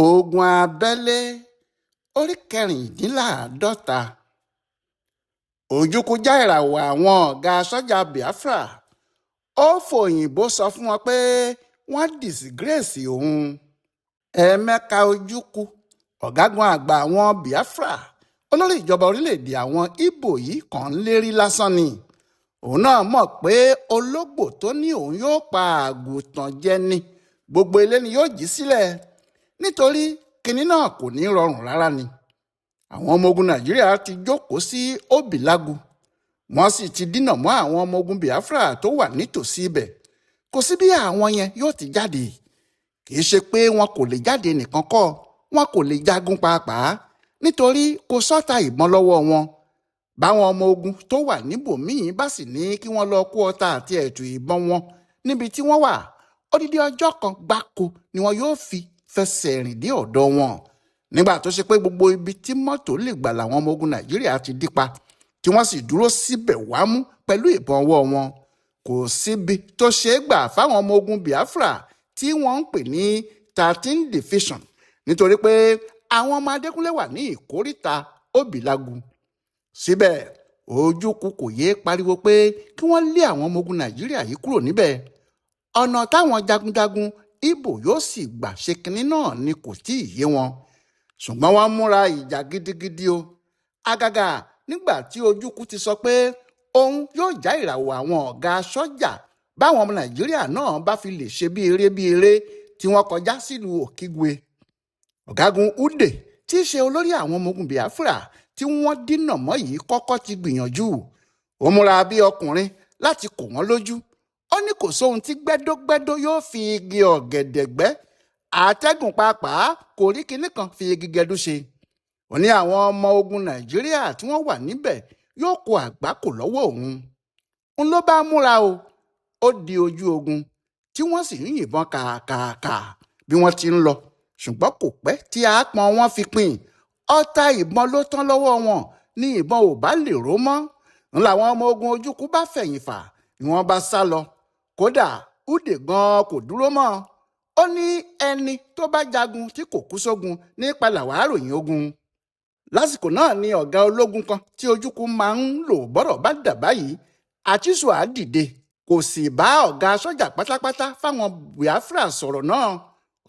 ogun abẹ́lé orí kẹrìndínláàádọ́ta. Ojukwu já ìràwọ̀ àwọn ọ̀gá Ṣọja Biafra. Ó Foyinbo sọ fún wọn pé wọ́n Disigireesi òun. Emeka Ojukwu, ọ̀gágun àgbà àwọn Biafra, olórí ìjọba orílẹ̀-èdè àwọn Ìgbò yìí kàn ń lérí lásán ni. Òun náà mọ̀ pé ológbò tó ní òun yóò pa àgùntàn jẹ ni gbogbo ilé ni yóò jí sílẹ̀, nítorí kinní náà kò ní rọrùn rárá ni. Àwọn ọmọ ogun Nàìjíríà ti jókòó sí Obilagu, wọ́n sì ti dínà mọ́ àwọn ọmọ ogun Biafra tó wà nítòsí ibẹ̀. Kò sí bí àwọn yẹn yóò ti jáde. Kì í ṣe pé wọn kò lè jáde nìkan kọ́, wọn kò lè jagun pàápàá, nítorí kò sọ́ta ìbọn lọ́wọ́ wọn. Báwọn ọmọ ogun tó wà níbòmíì bá sì ní kí wọ́n lọ kó ọta àti ẹ̀tù ìbọn wọn níbi tí wọ́n wà, odidi ọjọ́ kan gbáko ni wọn yóò fi fẹsẹ̀ rìn dé ọ̀dọ̀ wọn. Nígbà tó ṣe pé gbogbo ibi tí mọ́tò lè gbà làwọn ọmọ ogun Nàìjíríà ti dípa, tí wọ́n sì dúró síbẹ̀ wámú pẹ̀lú ìbọn ọwọ́ wọn. Kò síbi tó ṣe é gbà fáwọn ọmọ ogun Biafra tí wọ́n ń pè ní 13 Division, nítorí pé àwọn ọmọ Adékúnlé wà ní ìkóríta Obilagu. Síbẹ̀ Ojukwu kò yéé pariwo pé kí wọ́n lé àwọn ọmọ ogun Nàìjíríà yìí kúrò níbẹ̀. Ọ̀nà táwọn jagunjagun Ìgbò yóò sì gbà ṣe kinní náà ni kò tí ì yé wọn. Ṣùgbọ́n wọ́n múra ìjà gidigidi o. Àgàgà nígbà tí Ojukwu ti sọ pé òun yóò já ìràwọ̀ àwọn ọ̀gá Ṣọja báwọn ọmọ Nàìjíríà náà bá fi lè ṣe bí eré tí wọ́n kọjá sílùú Okigwe. Ọ̀gágun Ude tí í ṣe olórí àwọn ọmọ ogun Biafra tí wọ́n dínà mọ́ yìí kọ́kọ́ ti gbìyànjú. Ó múra bí ọkùnrin láti kò wọ́n lójú. Ó ní kò sóhun tí gbẹ́dógbẹ́dó yóò fi igi ọ̀gẹ̀dẹ̀ gbẹ́. Àtẹ́gùn pàápàá kò rí kinní kan fi igi gẹdú ṣe. Ó ní àwọn ọmọ ogun Nàìjíríà tí wọ́n wà níbẹ̀ yóò kó àgbákò lọ́wọ́ òun. Òun ló bá múra o. Ó di ojú ogun tí wọ́n sì ń yìnbọn kàkàkà bí wọ́n ti ń lọ. Ṣùgbọ́n kò pẹ́ tí àápọn wọn fi pin. Ọta ìbọn ló tán lọ́wọ́ wọn ní ìbọn ò bá lè ró mọ́. Ń làwọn ọmọ ogun Ojukwu bá fẹ̀yìn fà ni wọ́n bá sá lọ. Kódà Ude gan kò dúró mọ́. Ó ní ẹni tó bá jagun tí kò kú sógun ní padà wàá ròyìn ogun. Lásìkò náà ni ọ̀gá ológun kan tí Ojukwu máa ń lò bọ́rọ̀ bá dà báyìí, Àtísù á dìde. Kò sì bá ọ̀gá Ṣọja pátápátá fáwọn Biafra sọ̀rọ̀ náà.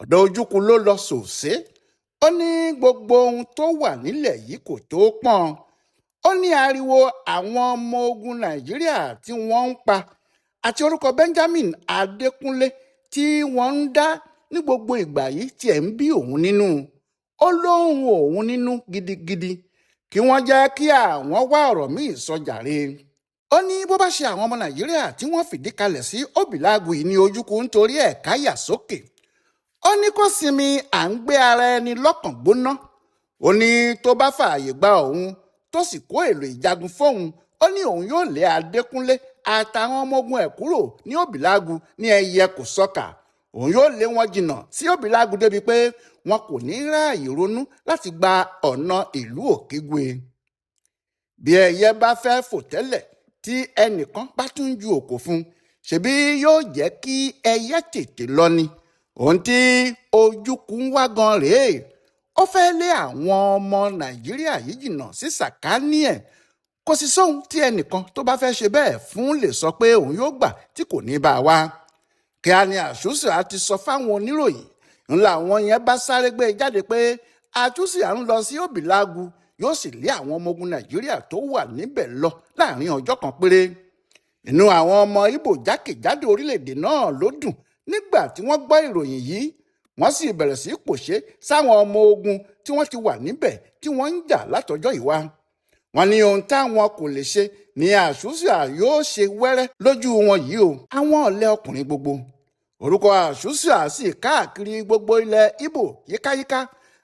Ọ̀dọ̀ Ojukwu ló lọ sòsé. Ó ní gbogbo ohun tó wà nílẹ̀ yìí kò tó pọ́n. Ó ní ariwo àwọn ọmọ ogun Nàìjíríà tí wọ́n ń pa àti orúkọ Benjamin Adékúnlé tí wọ́n ń dá ní gbogbo ìgbà yìí tiẹ̀ ń bí òun nínú. Ó lóhùn òun nínú gidigidi, kí wọ́n jẹ́ kí àwọn wá ọ̀rọ̀ míì sọ jàre. Ó ní bó bá ṣe àwọn ọmọ Nàìjíríà tí wọ́n fìdí kalẹ̀ sí Obilagu yìí ní Ojukwu nítorí ẹ̀ káyà sókè. Ó ní kó sinmi à ń gbé ara ẹni lọ́kàn gbóná. Ó ní tó bá fààyè gba òun tó sì kó èlò ìjagun fóun, ó ní òun yóò lé Adékúnlé àtàwọn ọmọ ogun ẹ̀ kúrò ní Obilagu ní ẹyẹ kò sọkà. Òun yóò lé wọn jìnnà sí Obilagu débi pé wọn kò ní ráàyè ronú láti gba ọ̀nà ìlú Okigwe. Bí ẹyẹ bá fẹ́ fò tẹ́lẹ̀ tí ẹnìkan bá tún ju òkò fún, ṣebí yóò jẹ́ kí ẹyẹ tètè lọ ni. Ohun tí Ojukwu ń wá gan rèé. Ó fẹ́ lé àwọn ọmọ Nàìjíríà yìí jìnnà sí sàkání ẹ̀. Kò sí sóhun tí ẹnìkan tó bá fẹ́ ṣe bẹ́ẹ̀ fún lè sọ pé òun yóò gbà tí kò ní bá a wá. Kíá ni Àṣùsà ti sọ fáwọn oníròyìn. Ńlá àwọn yẹn bá sáré gbé jáde pé Àṣùsà ń lọ sí Obilagu yóò sì lé àwọn ọmọ ogun Nàìjíríà tó wà níbẹ̀ lọ láàrin ọjọ́ kan péré. Inú àwọn ọmọ Ìgbò jákèjádò orílẹ̀-èdè náà ló dùn nígbà tí wọ́n gbọ́ ìròyìn yìí. Wọ́n sì bẹ̀rẹ̀ sí pòṣé sáwọn ọmọ ogun tí wọ́n ti wà níbẹ̀ tí wọ́n ń jà látọjọ́ ìwá. Wọ́n ní ohun táwọn kò lè ṣe ni Àṣùsà yóò ṣe wẹ́rẹ́ lójú wọn yìí o. Àwọn ọ̀lẹ ọkùnrin gbogbo. Orúkọ Àṣùsà sì káàkiri gbogbo ilẹ̀ Ìgbò yíkáyíká.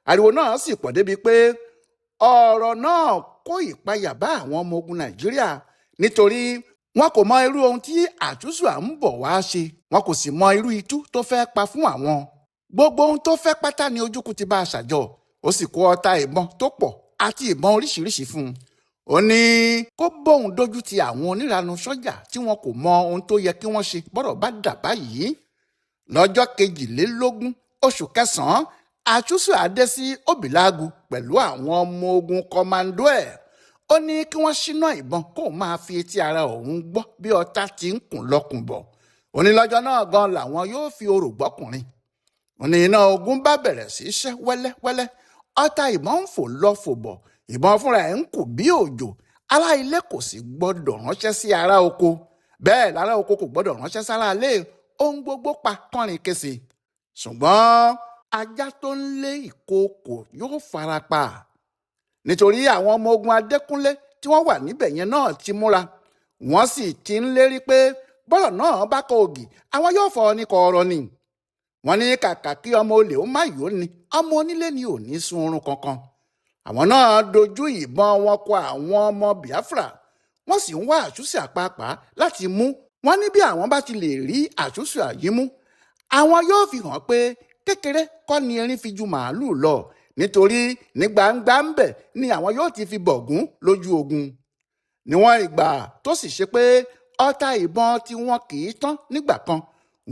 Ariwo náà sì pọ̀ débi pé ọ̀rọ̀ náà kó ìpayà bá àwọn ọmọ ogun Nàìjíríà, nítorí wọn kò mọ irú ohun tí Àṣùsà ń bọ̀ wá ṣe. Wọn kò sì mọ irú itú tó fẹ́ pa fún àwọn. Gbogbo ohun tó fẹ́ pátá ni Ojukwu ti bá a ṣàjọ. Ó sì kó ọta ìbọn tó pọ̀ àti ìbọn oríṣiríṣi fún un. Ó ní kó bóun dójú ti àwọn oníranu Ṣọja tí wọn kò mọ ohun tó yẹ kí wọ́n ṣe bọ́rọ̀ bá dà báyìí. Lọ́jọ́ 22 oṣù kẹsàn-án àtúnṣe àdé sí òbílágu pẹ̀lú àwọn ọmọ ogun kọmáńdó ẹ̀. Ó ní kí wọ́n ṣínà ìbọn kó máa fi etí ara òun gbọ́ bí ọ̀tá ti ń kùn lọ́kùn bọ̀. Ó ní lọ́jọ́ náà gan làwọn yóò fi orò gbọ́kùnrin. Ó ní iná ogun bá bẹ̀rẹ̀ sí í ṣẹ́ wẹ́lẹ́wẹ́lẹ́. Ọ̀tá ìbọn ń fò lọ fò bọ̀. Ìbọn fúnra ẹ̀ ń kù bí òjò. Ará ilé kò sì gbọ́dọ̀ ránṣẹ́ sí ará oko. Bẹ́ẹ̀ lára oko kò gbọ́dọ̀ ránṣẹ́ sára ilé. Ohun gbogbo pa kọ́rin kése. Ṣùgbọ́n ajá tó ń lé ìkookò yóò fara pa. Nítorí àwọn ọmọ ogun Adékúnlé tí wọ́n wà níbẹ̀ yẹn náà ti múra. Wọ́n sì ti ń lérí pé bọ́rọ̀ náà bá kọ ògì àwọn yóò fọ́ ní kọ̀ọ̀rọ̀ ni. Wọ́n ní kàkà kí ọmọ olè ó má yó ni ọmọ onílé ni ò ní sun oorun kankan. Àwọn náà dojú ìbọn wọn kọ àwọn ọmọ Biafra. Wọ́n sì ń wá àtúnṣe àpapà láti mú. Wọ́n ní bí àwọn bá ti lè rí àtúnṣe àyí mú, àwọn yóò fi hàn pé kékeré kọ́ ni erin fi ju màálù lọ, nítorí ní gbangba ń bẹ̀ ni àwọn yóò ti fi bọ̀gún lójú ogun. Níwọ̀n ìgbà tó sì ṣe pé ọta ìbọn tí wọn kì í tán nígbà kan,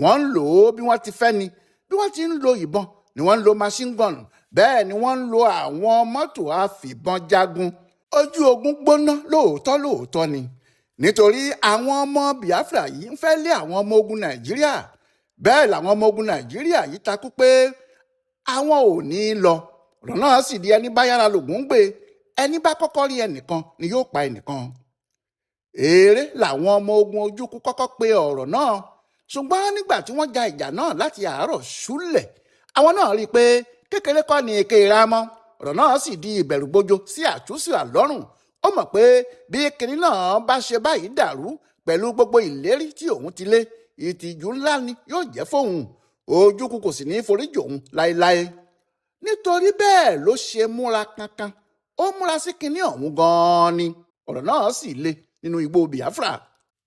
wọ́n ń lò ó bí wọ́n ti fẹ́ ni. Bí wọ́n ti ń lo ìbọn ni wọ́n ń lo machine gun, bẹ́ẹ̀ ni wọ́n ń lo àwọn mọ́tò àfìbọn jagun. Ojú ogun gbóná lóòótọ́ ni, nítorí àwọn ọmọ Biafra yìí ń fẹ́ lé àwọn ọmọ ogun Nàìjíríà. Bẹ́ẹ̀ làwọn ọmọ ogun Nàìjíríà yìí takú pé àwọn ò ní í lọ. Ọ̀rọ̀ náà sì di ẹni bá yára lògùn gbé, ẹni bá kọ́kọ́ rí ẹnìkan ni yóò pa ẹnìkan. Èrè làwọn ọmọ ogun Ojukwu kọ́kọ́ pe ọ̀rọ̀ náà, ṣùgbọ́n nígbà tí wọ́n ja ìjà náà láti àárọ̀ ṣúlẹ̀, àwọn náà rí i pé kékeré kọ́ ni èké ra mọ́. Ọ̀rọ̀ náà sì di ìbẹ̀rùbojo sí àtúnṣe àlọ́rùn. Ó mọ̀ pé bí kinní náà bá ṣe báyìí dàrú pẹ̀lú gbogbo ìlérí tí òun ti lé, ìtìjú ńlá ni yóò jẹ́ fóun. Ojukwu kò sì ní foríjì òun láéláé. Nítorí bẹ́ẹ̀ ló ṣe múra kankan. Ó múra sí kinní ọ̀hún gan-an ni. Ọ̀rọ̀ náà sì le nínú igbó Biafra.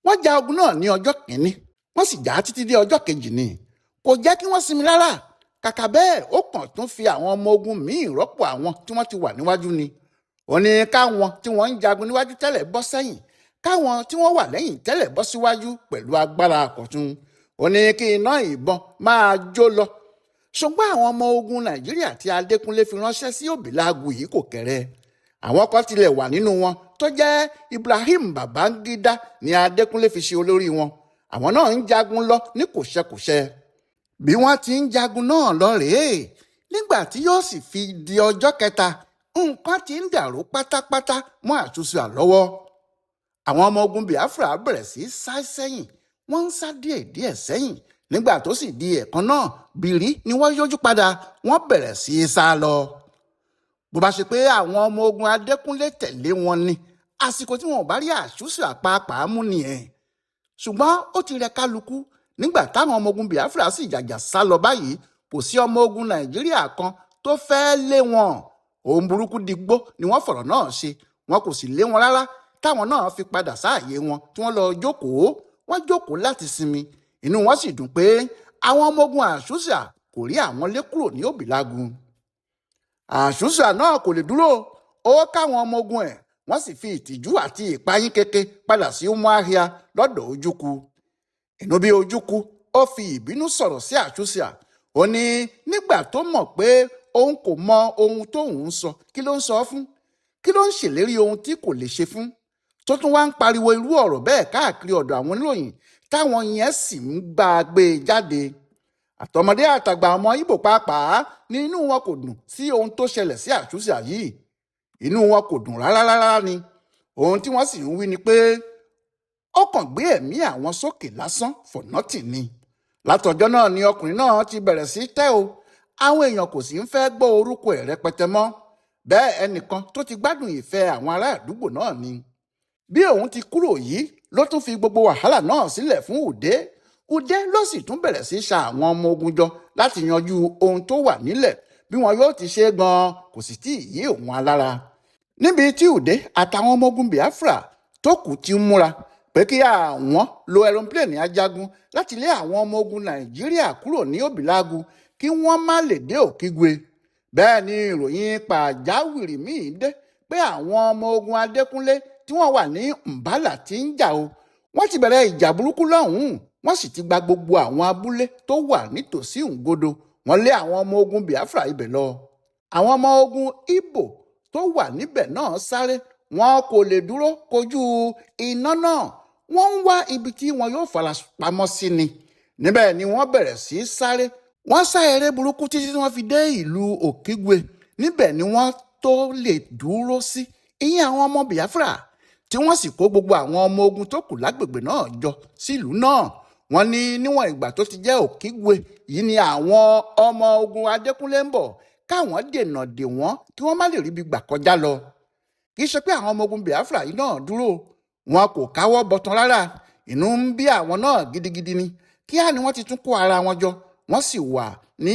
Wọ́n ja ogun náà ní ọjọ́ kìíní, wọ́n sì jà á títí dé ọjọ́ kejì ni. Kò jẹ́ kí wọ́n sinmi rárá. Kàkà bẹ́ẹ̀ ó kàn tún fi àwọn ọmọ ogun míì rọ́pò àwọn tí wọ́n ti wà níwájú ni. Ó ní káwọn tí wọ́n ń jagun níwájú tẹ́lẹ̀ bọ́ sẹ́yìn, káwọn tí wọ́n wà lẹ́yìn tẹ́lẹ̀ bọ́ síwájú pẹ̀lú agbára àkọ́tún. Ó ní kí iná ìbọn máa jó lọ. Ṣùgbọ́n àwọn ọmọ ogun Nàìjíríà tí Adékúnlé fi ránṣẹ́ sí òbílágu yìí kò kéré. Àwọn kan tilẹ̀ wà nínú wọn tó jẹ́ Ibrahim Babangida ni Adékúnlé fi ṣe olórí wọn. Àwọn náà ń jagun lọ ní kòṣẹkòṣẹ. Bí wọ́n ti ń jagun náà lọ rèé, nígbà tí yóò sì fi di ọjọ́ kẹta, nǹkan ti ń dàrú pátápátá mọ́ àtúnṣe àlọ́wọ́. Àwọn ọmọ ogun Biafra bẹ̀rẹ̀ sí í sá sẹ́yìn, wọ́n ń sá díẹ̀díẹ̀ sẹ́yìn. Nígbà tó sì di ẹ̀kan náà, bìrí ni wọ́n yójú padà, wọ́n bẹ̀rẹ̀ sí í sá lọ. Bó bá ṣe pé àwọn ọmọ ogun Adékúnlé tẹ̀lé wọn ni, àsìkò tí wọn ò bá rí àtúnṣe àpapà mú nìyẹn. Ṣùgbọ́n ó ti rẹ kálukú. Nígbà táwọn ọmọ ogun Biafra sì jàjà sá lọ báyìí, kò sí ọmọ ogun Nàìjíríà kan tó fẹ́ lé wọn. Ohun burúkú digbó ni wọ́n fọ̀rọ̀ náà ṣe. Wọn kò sì lé wọn rárá. Táwọn náà fi padà sáàyè wọn tí wọ́n lọ jókòó. Wọ́n jókòó láti sinmi. Inú wọn sì dùn pé àwọn ọmọ ogun àṣùṣà kò rí àwọn lé kúrò ní òbílágu. Àṣùṣà náà kò lè dúró. Ó káwọn ọmọ ogun ẹ̀, wọ́n sì fi ìtìjú àti ìpayín keke padà sí Umuahia lọ́dọ̀ Ojukwu. Inú bí Ojukwu, ó fi ìbínú sọ̀rọ̀ sí àṣùṣà. Ó ní nígbà tó mọ̀ pé òun kò mọ ohun tóun ń sọ, kí ló ń sọ fún? Kí ló ń ṣèlérí ohun tí kò lè ṣe fún? Tó tún wá ń pariwo irú ọ̀rọ̀ bẹ́ẹ̀ káàkiri ọ̀dọ̀ àwọn oníròyìn, táwọn yẹn sì ń bá a gbé e jáde. Àtọmọdé àtàgbà ọmọ Ìgbò pàápàá ní inú wọn kò dùn sí ohun tó ṣẹlẹ̀ sí àṣùṣà yìí. Inú wọn kò dùn rárá ni. Ohun tí wọ́n sì ń wí ni pé ó kàn gbé ẹ̀mí àwọn sókè lásán for nothing ni. Látọjọ́ náà ni ọkùnrin náà ti bẹ̀rẹ̀ sí tẹ́ o. Àwọn èèyàn kò sì ń fẹ́ gbọ́ orúkọ ẹ̀ rẹpẹtẹ mọ́. Bẹ́ẹ̀ ẹnìkan tó ti gbádùn ìfẹ́ àwọn ará àdúgbò náà ni. Bí òun ti kúrò yìí ló tún fi gbogbo wàhálà náà sílẹ̀ fún Ude. Ude ló sì tún bẹ̀rẹ̀ sí ṣa àwọn ọmọ ogun jọ láti yanjú ohun tó wà nílẹ̀. Bí wọn yóò ti ṣe gan-an kò sì tí ì yé òun alára. Níbi tí Ude àtàwọn ọmọ ogun Biafra tó kù ti ń múra pé kí àwọn lo aeroplane ajagun láti lé àwọn ọmọ ogun Nàìjíríà kúrò ní òbílágu kí wọ́n má lè dé Òkigwe. Bẹ́ẹ̀ ni ìròyìn pàjáwìrì míì dé pé àwọn ọmọ ogun Adékúnlé tí wọ́n wà ní Mbala ti ń jà o. Wọ́n ti bẹ̀rẹ̀ ìjà burúkú lọ́hùn-ún. Wọ́n sì ti gba gbogbo àwọn abúlé tó wà nítòsí Ngodo. wọ́n lé àwọn ọmọ ogun Biafra ibẹ̀ lọ. Àwọn ọmọ ogun Ìgbò tó wà níbẹ̀ náà sáré, wọn kò lè dúró kojú iná náà. Wọ́n ń wá ibi tí wọn yóò fara pamọ́ sí ni. Níbẹ̀ ni wọ́n bẹ̀rẹ̀ sí í sáré. Wọ́n sá eré burúkú títí tí wọ́n fi dé ìlú Okigwe. Níbẹ̀ ni wọ́n tó lè dúró sí, ìyẹn àwọn ọmọ Biafra, tí wọ́n sì kó gbogbo àwọn ọmọ ogun tó kù lágbègbè náà jọ sílùú náà. Wọ́n ní níwọ̀n ìgbà tó ti jẹ́ Okigwe yìí ni àwọn ọmọ ogun Adékúnlé ń bọ̀ káwọn dènà dè wọ́n kí wọ́n má lè ríbi gbà kọjá lọ. Kì í ṣe pé àwọn ọmọ ogun Biafra yìí náà dúró, wọn kò káwọ́ bọ̀tán rárá. Inú ń bí àwọn náà gidigidi ni. Kíá ni wọ́n ti tún kó ara wọn jọ, wọ́n sì wà ní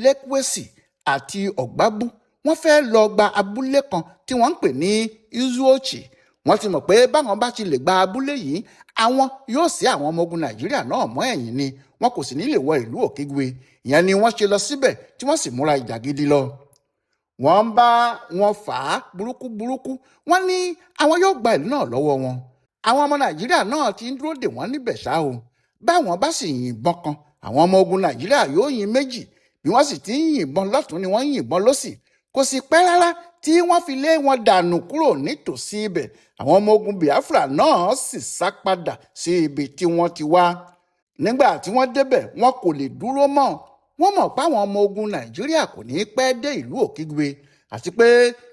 Lẹ́kwèsì àti Ọ̀gbábú. Wọ́n fẹ́ lọ gba abúlé kan tí wọ́n ń pè ní Izuochi. Wọ́n ti mọ̀ pé báwọn bá ti lè gba abúlé yìí, àwọn yóò sí àwọn ọmọ ogun Nàìjíríà náà mọ́ ẹ̀yìn ni, wọn kò sì ní lè wọ ìlú Okigwe. Ìyẹn ni wọ́n ṣe lọ síbẹ̀ tí wọ́n sì múra ìjà gidi lọ. Wọ́n ń bá wọn fà á burúkú. Wọ́n ní àwọn yóò gba ìlú náà lọ́wọ́ wọn. Àwọn ọmọ Nàìjíríà náà ti ń dúró dè wọ́n níbẹ̀ ṣá o. Báwọn bá sì yìnbọn kan, àwọn ọmọ ogun Nàìjíríà yóò yin méjì. Bí wọ́n sì ti ń yìnbọn lọ́tún ni wọ́n ń yìnbọn lósì. Kò sì pẹ́ rárá tí wọ́n fi lé wọn dànù kúrò nítòsí ibẹ̀. Àwọn ọmọ ogun Biafra náà sì sá padà sí ibi tí wọ́n ti wá. Nígbà tí wọ́n débẹ̀, wọn kò lè dúró mọ́. Wọ́n mọ̀ pé àwọn ọmọ ogun Nàìjíríà kò ní pẹ́ dé ìlú Okigwe, àti pé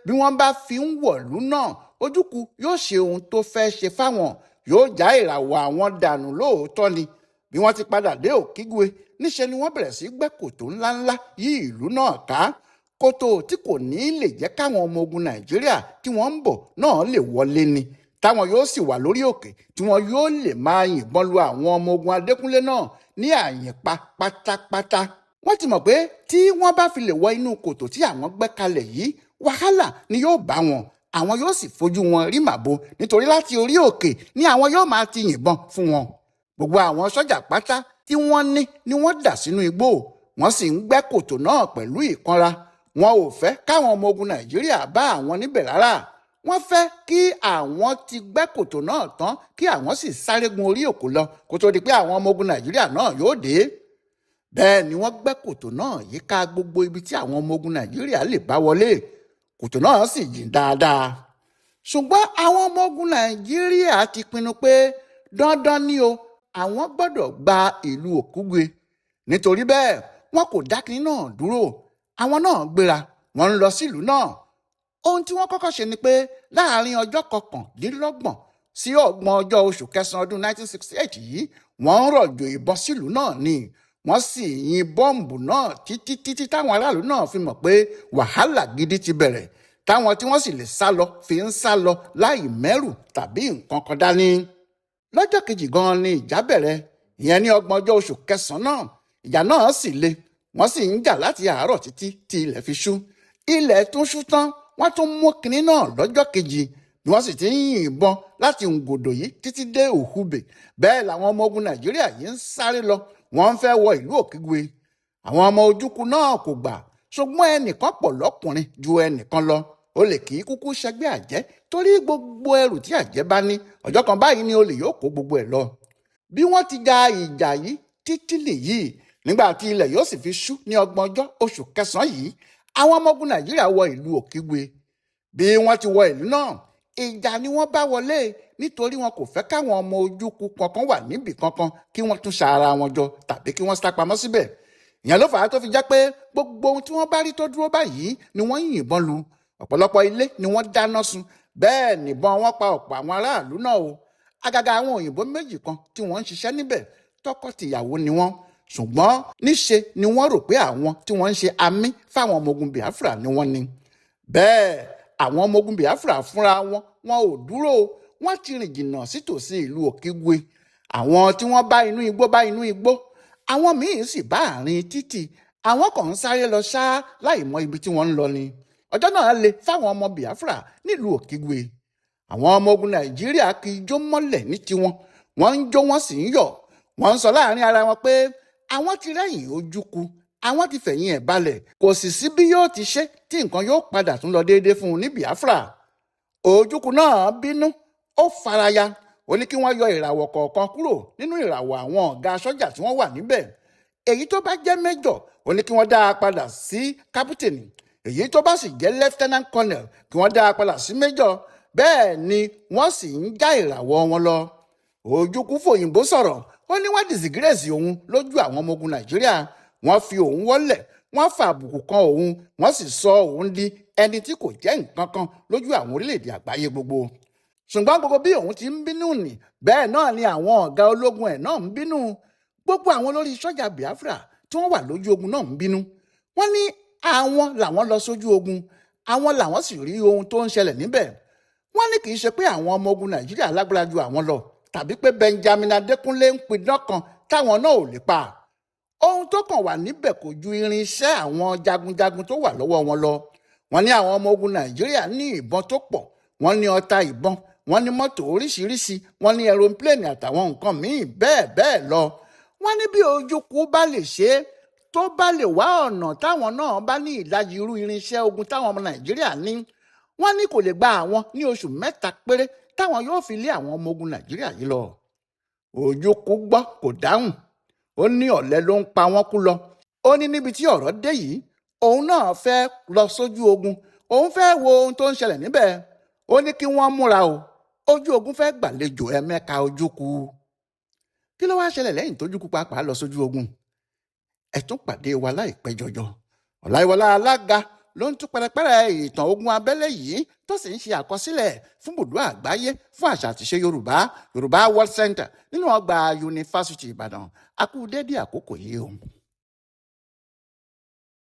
bí wọ́n bá fi ń wọ̀lú náà, Ojukwu yóò ṣe ohun tó fẹ́ ṣe fáwọn, yóò já ìràwọ̀ àwọn dànù lóòótọ́ ni. Bí wọ́n ti padà dé Okigwe, níṣe ni wọ́n bẹ̀rẹ̀ sí gbẹ́ kòtò ńláńlá yí ìlú náà ká. Kòtò tí kò ní lè jẹ́ káwọn ọmọ ogun Nàìjíríà tí wọ́n ń bọ̀ náà lè wọlé ni. Táwọn yóò sì wà lórí òkè tí wọn yóò lè máa yìnbọn lu àwọn ọmọ ogun Adékúnlé náà ní àyìnpa pátápátá. Wọ́n ti mọ̀ pé tí wọ́n bá fi lè wọ inú kòtò tí àwọn gbẹ́ kalẹ̀ yìí, wàhálà ni yóò bá wọn. Àwọn yóò sì fojú wọn rí màbo, nítorí láti orí òkè ni àwọn yóò máa ti yìnbọn fún wọn. Gbogbo àwọn sọ́jà pátá tí wọ́n ní ni wọ́n dà sínú igbó. Wọ́n sì ń gbẹ́ kòtò náà pẹ̀lú ìkanra. Wọn ò fẹ́ káwọn ọmọ ogun Nàìjíríà bá àwọn níbẹ̀ rárá. Wọ́n fẹ́ kí àwọn ti gbẹ́ kòtò náà tán kí àwọn sì sáré gun orí òkú lọ kó tó di pé àwọn ọmọ ogun Nàìjíríà náà yóò dé. Bẹ́ẹ̀ ni wọ́n gbẹ́ kòtò náà yíká gbogbo ibi tí àwọn ọmọ ogun Nàìjíríà lè bá wọlé. Kòtò náà sì jìn dáadáa. Ṣùgbọ́n àwọn ọmọ ogun Nàìjíríà ti pinnu pé dandan ni o, àwọn gbọ́dọ̀ gba ìlú Okigwe. Nítorí bẹ́ẹ̀, wọn kò dákin náà dúró. Àwọn náà gbéra, wọ́n ń lọ sílùú náà. Ohun tí wọ́n kọ́kọ́ ṣe ni pé láàárín ọjọ́ 29 sí 30 ọjọ́ oṣù kẹsàn-án ọdún 1968 yìí, wọ́n ń rọ̀jò ìbọn sílùú náà ni. Wọ́n sì yin bọ́ǹbù náà títí táwọn aráàlú náà fi mọ̀ pé wàhálà gidi ti bẹ̀rẹ̀. Táwọn tí wọ́n sì lè sá lọ fi ń sá lọ láì mẹ́rù tàbí nǹkan kan dání. Lọ́jọ́ kejì gan-an ni ìjà bẹ̀rẹ̀. Ìyẹn ní 30 ọjọ́ oṣù kẹsàn-án náà. Ìjà náà sì le. Wọ́n sì ń jà láti àárọ̀ títí tí ilẹ̀ fi ṣú. Ilẹ̀ tún ṣú tán, wọ́n tún mú kinní náà lọ́jọ́ kejì. Bí wọ́n sì ti ń yìnbọn láti Ngodo yìí títí dé Ohube. Bẹ́ẹ̀ làwọn ọmọ ogun Nàìjíríà yìí ń sáré lọ. Wọ́n ń fẹ́ wọ ìlú Okigwe. Àwọn ọmọ Ojukwu náà kò gbà. Ṣùgbọ́n ẹnìkan pọ̀ lọ́kùnrin ju ẹnìkan lọ. Olè kì í kúkú ṣẹgbẹ́ àjẹ́, torí gbogbo ẹrù tí àjẹ́ bá ní, ọjọ́ kan báyìí ni olè yóò kó gbogbo ẹ̀ lọ. Bí wọ́n ti ja ìjà yìí títí nìyí, nígbà tí ilẹ̀ yóò sì fi ṣú ní 30 ọjọ́ oṣù kẹsàn-án yìí, àwọn ọmọ ogun Nàìjíríà wọ ìlú Okigwe. Bí wọ́n ti wọ ìlú náà, ìjà ni wọ́n bá wọlé, nítorí wọn kò fẹ́ káwọn ọmọ Ojukwu kankan wà níbì kankan kí wọ́n tún ṣa ara wọn jọ tàbí kí wọ́n sá pamọ́ síbẹ̀. Ìyẹn ló fà á tó fi jẹ́ pé gbogbo ohun tí wọ́n bá rí tó dúró báyìí ni wọ́n yìnbọn lu. Ọ̀pọ̀lọpọ̀ ilé ni wọ́n dáná sun. Bẹ́ẹ̀ nìbọn wọn pa ọ̀pọ̀ àwọn aráàlú náà o. Àgàgà àwọn òyìnbó méjì kan tí wọ́n ń ṣiṣẹ́ níbẹ̀, tọkọ-tìyàwó ni wọ́n. Ṣùgbọ́n níṣe ni wọ́n rò pé àwọn tí wọ́n ń ṣe amí fáwọn ọmọ ogun Biafra ni wọ́n ni. Bẹ́ẹ̀ àwọn ọmọ ogun Biafra fúnra wọn ò dúró. Wọ́n ti rìn jìnnà sítòsí ìlú Okigwe. Àwọn tí wọ́n bá inú igbó. Àwọn míì sì bá àárín títì. Àwọn kan ń sáré lọ ṣá láì mọ ibi tí wọ́n ń lọ ni. Ọjọ́ náà le fáwọn ọmọ Biafra nílùú Okigwe. Àwọn ọmọ ogun Nàìjíríà kì í jó mọ́lẹ̀ ní tiwọn. Wọ́n ń jó, wọ́n sì ń yọ̀. Wọ́n ń sọ láàrin ara wọn pé àwọn ti rẹ́yìn Ojukwu, àwọn ti fẹ̀yìn ẹ̀ balẹ̀. Kò sì sí bí yóò ti ṣe tí nǹkan yóò padà tún lọ déédéé fún un ní Biafra. Ojukwu náà bínú, ó faraya. Ó ní kí wọ́n yọ ìràwọ̀ kọ̀ọ̀kan kúrò nínú ìràwọ̀ àwọn ọ̀gá sọ́jà tí wọ́n wà níbẹ̀. èyí tó bá jẹ́ méjọ̀ ó ní kí wọ́n dá a padà sí kápítẹ̀nì, èyí tó bá sì jẹ́ lieutenant colonel kí wọ́n dá a padà sí méjọ̀. Bẹ́ẹ̀ ni wọ́n sì ń já ìràwọ̀ wọn lọ. Ojukwu Foyinbo sọ̀rọ̀, ó ní wọ́n dìsígírèsì òun lójú àwọn ọmọ ogun Nàìjíríà, wọ́n fi òun wọ́lẹ̀, wọ́n fa àbùkù kan òun, wọ́n sì sọ òun di ẹni tí kò jẹ́ nǹkan kan lójú àwọn orílẹ̀-èdè àgbáyé gbogbo. Ṣùgbọ́n gbogbo bí òun ti ń bínú nì, bẹ́ẹ̀ náà ni àwọn ọ̀gá ológun ẹ̀ náà ń bínú. Gbogbo àwọn olórí Ṣọja Biafra tí wọ́n wà lójú ogun náà ń bínú. Wọ́n ní àwọn làwọn lọ sójú ogun, àwọn làwọn sì rí ohun tó ń ṣẹlẹ̀ níbẹ̀. Wọ́n ní kì í ṣe pé àwọn ọmọ ogun Nàìjíríà lágbára ju àwọn lọ, tàbí pé Benjamin Adékúnlé ń pidán kan táwọn náà ò lè pa. Ohun tó kàn wà níbẹ̀ kò ju irinṣẹ́ àwọn jagunjagun tó wà lọ́wọ́ wọn lọ. Wọ́n ní àwọn ọmọ ogun Nàìjíríà ní ìbọn tó pọ̀, wọ́n ní ọta ìbọn, wọ́n ní mọ́tò oríṣiríṣi, wọ́n ní aeroplane àtàwọn nǹkan míì bẹ́ẹ̀ bẹ́ẹ̀ lọ. Wọ́n ní bí Ojukwu bá lè ṣe é, tó bá lè wá ọ̀nà táwọn náà bá ní ìdajì irú irinṣẹ́ ogun táwọn ọmọ Nàìjíríà ní, wọ́n ní kò lè gba àwọn ní oṣù 3 péré táwọn yóò fi lé àwọn ọmọ ogun Nàìjíríà yìí lọ. Ojukwu gbọ́ kò dáhùn, ó ní ọ̀lẹ ló ń pa wọ́n kú lọ. Ó ní níbi tí ọ̀rọ̀ dé yìí, òun náà fẹ́ lọ sójú ogun, òun fẹ́ wo ohun tó ń ṣẹlẹ̀ níbẹ̀. Ó ní kí wọ́n múra o, ojú ogun fẹ́ gbàlejò Emeka Ojukwu. Kí ló wá ṣẹlẹ̀ lẹ́yìn tójúkú pàápàá lọ sójú ogun? Ẹ tún pàdé wa láìpẹ́ jọjọ. Ọláyíwọlá Alága ló ń tún pẹrẹpẹrẹ ìtàn ogun abẹ́lé yìí tó sì ń ṣe àkọsílẹ̀ fún ibùdó àgbáyé fún àṣà àtìṣe Yorùbá World Center nínú ọgbà Yunifásítì Ìbàdàn. A kú dédé àkókò yìí o.